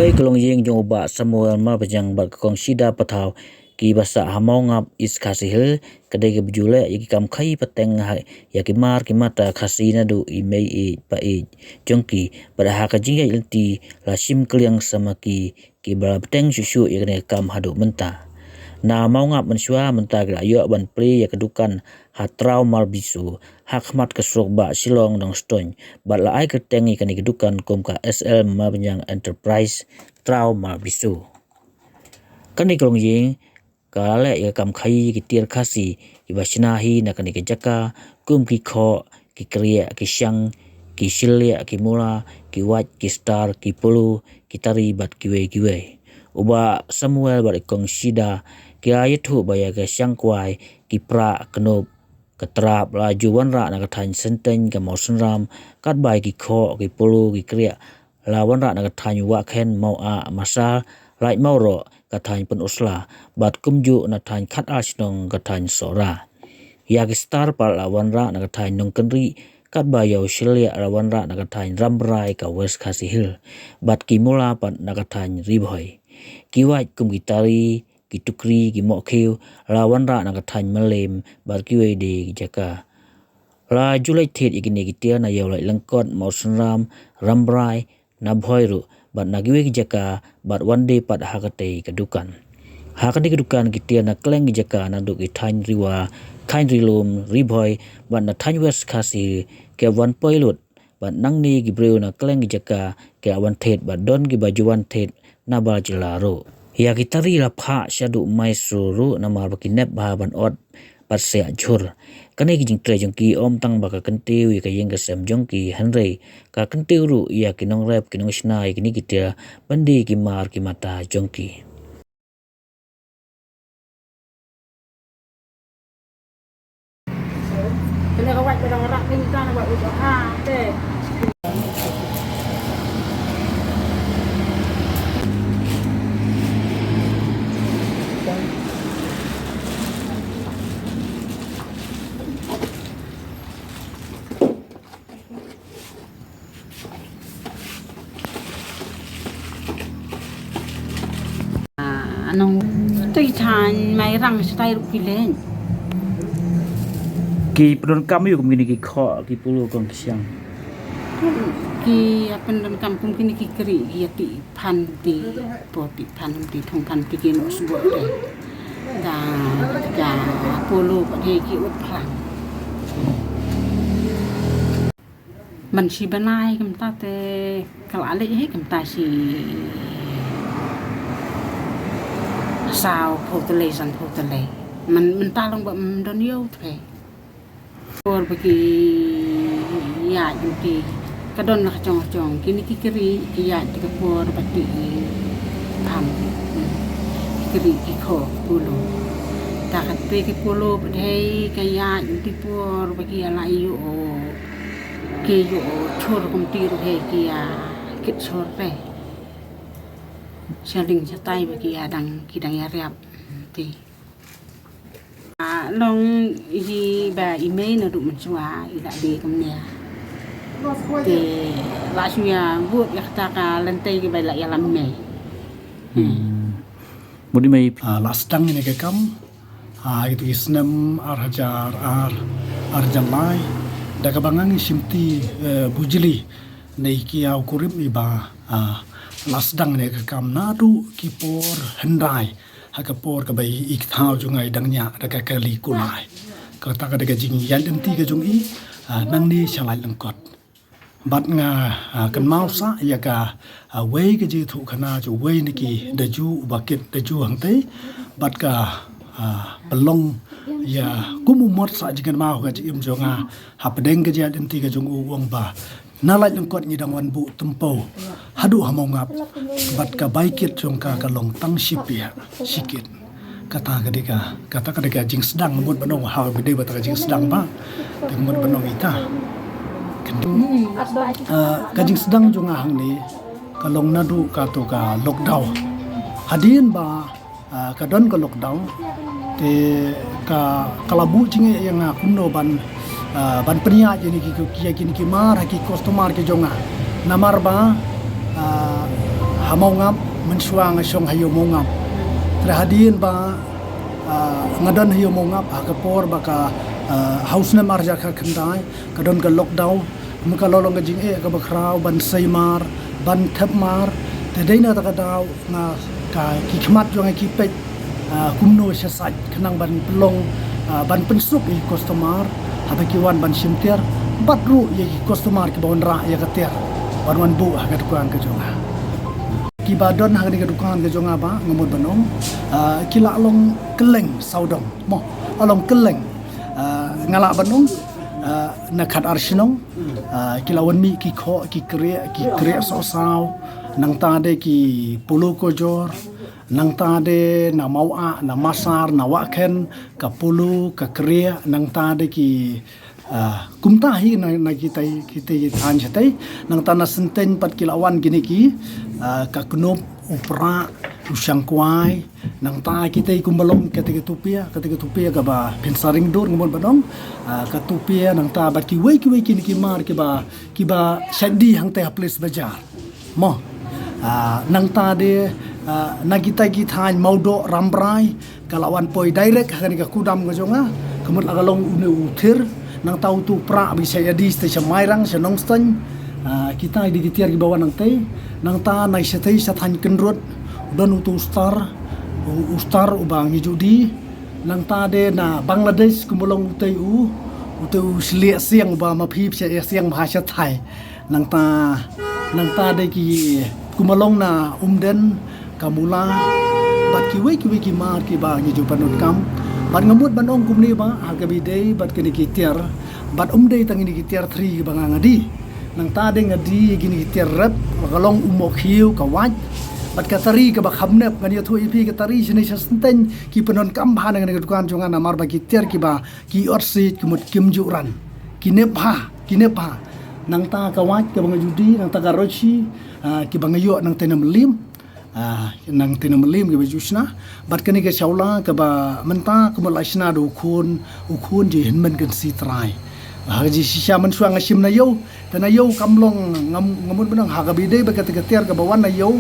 Kai kelong yeng jong ba Samuel ma bajang ba kong sida patau ki basa hamau ngap is kasihil kadai ke bujule yaki kam khai pateng ha yaki mar ki mata khasina du imei pa jongki pada ha ka jinga ilti la sim kliang sama ki bala pateng susu yakne kam hadu menta na mau ngap mensua menta gra yo ban pri ya kedukan hatrau mal bisu hakmat kesrok ba silong dong stone bat la ai ketengi kan kedukan kom ka SL ma banyang enterprise trau mal bisu kan ikolong yeng kala ya kam khai ki tir khasi ki basina hi na kan ke jaka kum ki kho ki kriya ki syang ki silya ki mula ki wat ki star ki pulu ki tari bat kiwe uba Samuel bat ikong sida ki ayathu baya ke syang kwai ki pra knop ketrap laju wanra na kathan senten ke mausenram kat bai ki kho ki pulu ki kriya la wanra na kathan wa khen mau a masal lai mau ro kathan pen usla bat kumju na than khat asnong kathan sora ya ki star par la wanra na kathan nong kenri kat bayo silya la wanra na kathan ramrai ka west khasi hill bat ki mula pat na kathan ribhoi ki wat kum gitari ki tukri ki mokheu la wanra na kathan malem bat ki we de jaka la julai thet ikini ki tia na yo lai langkot mausenram ramrai na bhoiru bat na giwe ki jaka bat one day pat hakate kedukan hakate kedukan ki tia na kleng ki jaka na du ki thain riwa thain rilum ribhoi bat na thain west khasi ke wan poilut bat nangni ki breu na kleng ki jaka ke wan thet bat don ki bajuan thet na ba jilaro ya kitari la pha shadu mai suru na mar bakinep ba ban ot pat se jhur kane ki jing tre jong ki om tang ba ka kantiu ka yeng ka sem jong ki hanrei ka kantiu ru ya ki nong rep ki nong snai ki ni ki tia bandi ki mar ki mata jong ki kena kawat barang rak ni kita nak buat usaha teh. Anong tui than mai rang stai ru pilen ki pron kam yu kini ki kho ki pulu kong syang ki apan dalam kampung kini ki keri ki ti pan ti poti pan ti thong pan ti ki no subo de da pulu pa he ki ut phang man si banai kam ta te kala le he kam ta si sao photele san photele man ta long ba don yo the por bagi ya inti kadon nak chong kini ki keri ki ya ti por pati pam keri ki kho pulu ta kat pe ki pulu dei ka ya inti por bagi ala yu ke yu chor kum ti ru he ki ya kit chor pe sharing chatai bagi adang kidang ya riap ti long i ba email na du mensua ida de kamnya te la suya buat ya ta lantai ke bala ya lamme budi mai lastang ini ke kam itu isnam hajar ar jamai da kabangang simti bujili nei ki au kurim iba lasdang ne ke kam nadu kipor hendai hakapor ka bai ik thau jungai dangnya da ka kali kulai ka ta ka de jing yan enti ka jung i nang ni chalai langkot bat nga kan mau sa ya ka wei ka ji thu khana ju wei ni ki da ju bakit da ju hang te bat ka belong ya kumu mot sa jikan mau ka ji im jonga ha pedeng ka ji enti ka jung u wong ba nalai langkot ni dang wan bu tempo hadu hamau ngap bat ka baikit jongka kalong tang sipia sikit kata kadika jing sedang mut banong ha bede bat jing sedang ba mut banong ita ka jing sedang jonga hang ni kalong nadu ka to ka lockdown hadin ba ka don ka lockdown te ka kalabu jinge yang kuno ban penia jadi ki mar ki customer ke jonga namar ba hamau ngap mensuang syong hayo mongap terhadin ba ngadan hayo mongap akapor baka house na marja ka kendai kadon ka lockdown muka lolong ka jing ka bakrau ban saimar ban thapmar te deina ta ka daw na ka kikmat jong ki pek kumno sya saj kenang ban pelong ban pensuk i customer habakiwan ban simter batru ye customer ki bawon ra ya kater wan bu ha ka dukan ka jonga ki badon ha ka dukan ka jonga ba ngamut banong kila long keleng saudong mo along keleng ngala banong na khat arsinong kilawan mi ki kho ki kre so saw nang ta de ki pulu ko jor nang ta de na mau a na masar na wa ken ka pulu ka kre nang ta de ki kumta hi na kita than chatai nang ta na senten pat kilawan gini ki ka knop upra usang kwai nang ta kita kumbalong ketika tupia ka ba pensaring dur ngomon banong ka tupia nang ta bat ki wei kini ki mar ki ba sadi hang te place bajar mo nang ta de na kita ki than maudo rambrai kalawan poi direct kan ka kudam go jonga kemut agalong une uthir nang tau tu pra bi saya di station mairang senong stan kita di gitiar ki bawa nang te nang ta nai setei sathan kenrut don utu ustar ubang judi nang ta de na Bangladesh kumulong uteu slia siang ba ma phip siang bahasa Thai nang ta de ki kumulong na umden kamula bat ki wei ki mar ki ba ngi ju panut kam bat ngamut banong kumni ba agabi dei bat kini ki tiar bat umdei tangini ki tiar 3 ba ngadi nang ta de ngadi gini ki tiar rep galong umok hiu ka waj bat katari ka ba khamnep ngani thu ipi katari sini senten ki penon kam bha nang dukan jonga namar ba ki tiar ki ba ki orsi kumut kimjuran kinepha nang ta ka waj ka bang judi nang ta ka rochi ki bang yo nang tenam lim nang tenam lim ki bajusna bat kani ka shaula ka ba menta kumul asna do ukun ji hinmen kan si trai haji sisya mensuang asim na yo tana yo kamlong ngamut benang hagabi ba ka tiar ka bawan na yo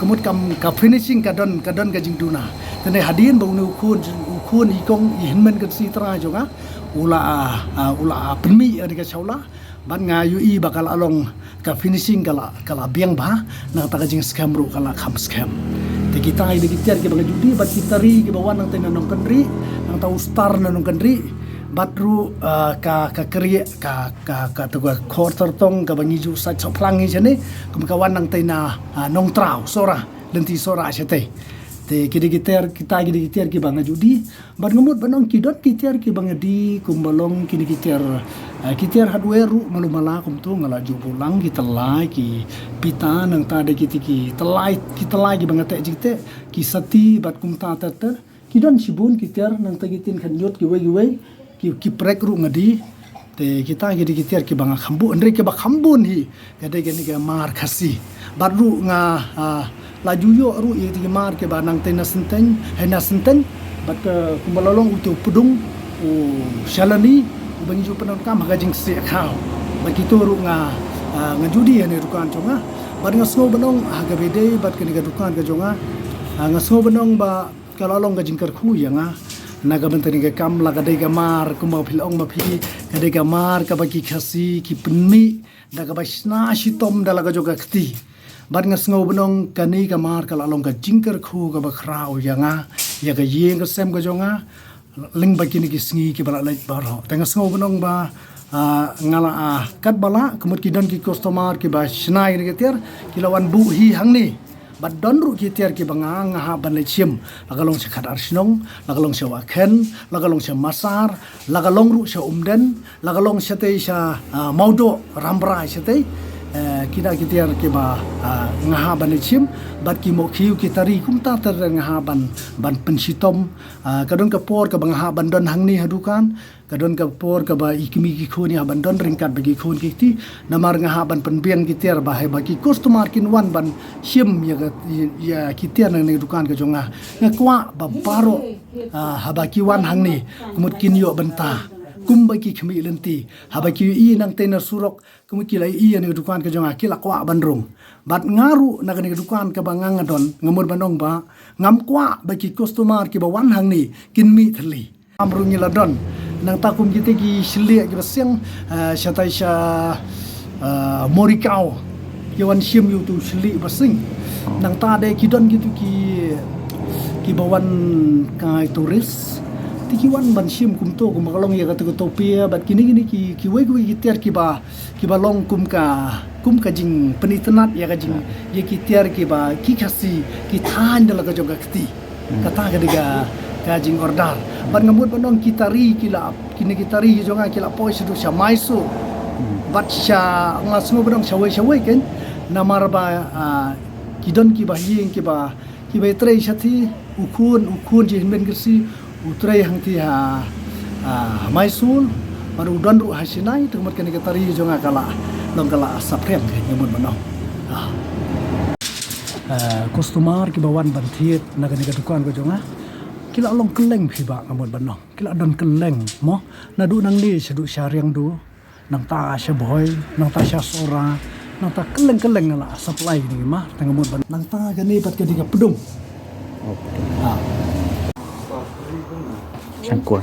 kemut ka finishing kadon ka jing duna tene hadin bau nu ukun ikong hinmen kan si trai jonga ula penmi ada ka shaula ban nga yu i bakal along ka finishing kala biang ba na ta jing scam ru kala kham scam te kita ai de tiar ke bang judi bat kitari ke bawan nang tenang nong kendri nang tau star nang kendri batru ka kri ka tu quarter tong ka bangi ju sa choplang ni jene kawan nang tena nong trau sora lenti sora sete te kita gitar ki bang judi bat ngemut banong kidot kitar ki bang di kumbalong kini kitar hardware ru malumala kum tu ngala ju pulang kita lai ki pita nang ta de ki telai ki bang te jite ki sati bat kum ta ter kidon sibun kitar nang ta gitin kan yot ki wei ki prek ru ngadi te kita gitar ki bang khambu andre ke ba khambun hi gade gani ke mar khasi baru nga laju yo ru i ti mar ke ba nang tena senten bat kumalolong utu pudung shalani bangi ju penon kam ga jing se khao bagi tu ru nga judi ne dukan chonga bat nga so banong ga bede bat ke ga dukan ga jonga nga so banong ba kalalong ga jing kar khu yanga naga bentani ga kam la ga dei ga mar kuma philong ma phi ga dei ga mar ka bagi khasi ki penmi daga basna shitom dalaga joga kti bat nga sngo benong kani ka mar kala long ka jingker khu ka bakrao yanga ya ka yeng ka sem ka jonga ling ba kini ki sngi ki bala lait baro tanga sngo benong ba ngala kat bala kemut ki don ki customer ki ba snai ni ketir kilawan bu hi hangni bat don ru ki tiar ki banga nga ban le chim lagalong se khat arsinong lagalong se wa khen lagalong se masar lagalong ru se umden lagalong se te sa maudo rambra se te kita kitiar ke ba ngaha ban chim bat ki mo khiu ki tari kum ta tar ngaha ban pensitom kadon ka por ka bang ha ban don hangni hadukan kadon ka por ka ba ikimi ki khoni ban don ringkat bagi khon ki ti namar ngaha ban penbiang kitiar ba hai bagi customer kin wan ban sim ya kitiar nang dukan ka jonga ngakwa ba paro habaki wan hangni kumut kin yo benta bagi kami lenti habaki i nang tenar surok kami kila i ni dukan ke jonga kila kwa bandrung bat ngaru na ni dukan ke bangang adon ngamur banong ba ngam kwa bagi customer ki bawan hang ni kin mi thli amrung ni ladon nang takum kita ki shili ki basyang syatai sya morikau yawan sim yu tu shili basing nang ta de ki don gitu ki bawan kai turis tikiwan ban sim kum to kum kalong ya kata topia bat kini ki wei ki tiar ki ba long kum ka jing penitenat ya ka jing ye ki tiar ki ba ki kasi ki than dala ka joga kti kata ka diga ka jing ordar ban ngamut banong kitari kila kini kitari jonga kila poi sedu sya maisu bat sya ngasmu banong syawai kan namar ba kidon ki ba yeng ki ba trei syati ukun je men gersi utrai hangti maisul baru udon ru hasinai temat kani ketari jonga kala long kala saprem nyamut manong customer ki bawan bantiet nagani ka dukan ko jonga kila long keleng phiba ngamut banong kila don keleng mo nadu nang ni sedu syariang du nang ta sya boy nang ta sya sora nang ta keleng la supply ni mah tangamut ban nang ta gani pat kadi ka pedung Sang kuah.